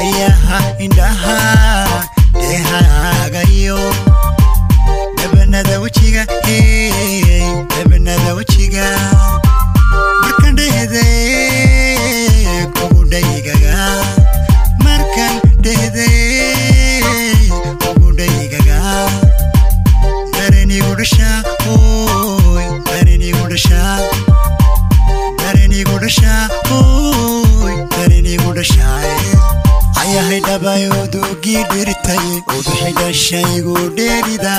ayaha indhaha deehagayo dabanada wajiga dabanada wajiga markan dhehde kugu dhaygaga markan dhehde kugu dhaygaga darenigu dhasha oy darenigu dhasha darenigu dhasha oy darenigu dhasha ayahay dhabayo dugi dhirtay oo bixida shaygu dheerida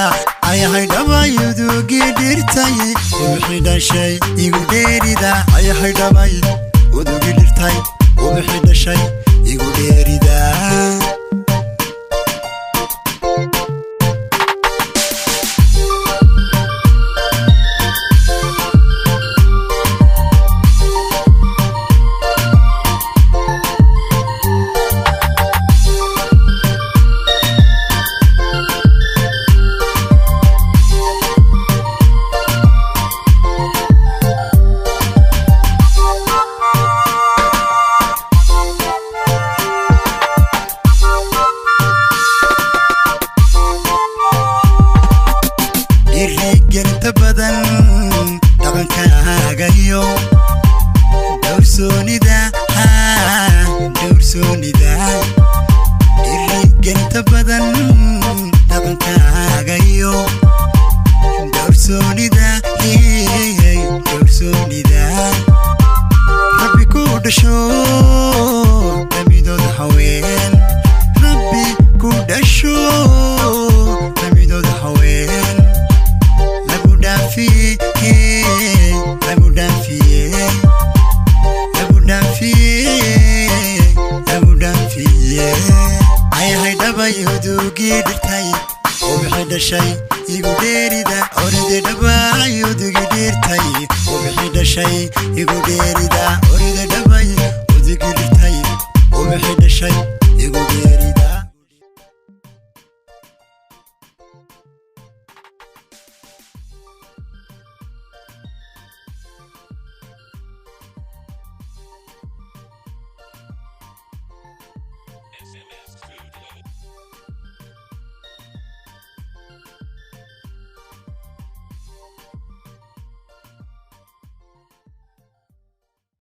ayahay dhabayo dugi dhirtay oo bixida shay igu dheerida ayahay dhabayo dugi dhirtay oo bixida shay igu dheerida جنت بدن طبعاً كاغيو دورسوني دا دورسوني دا جنت بدن طبعاً كاغيو دورسوني دا دورسوني دا ربي كودشو تميدو دحوين ربي كودشو تميدو دحوين ayahay dhabayo dugi dhirtay oo bixida shay igu dheerida oride dhabayo dugi dhirtay oo bixida shay igu dheerida oride dhabayo dugi dhirtay oo bixida shay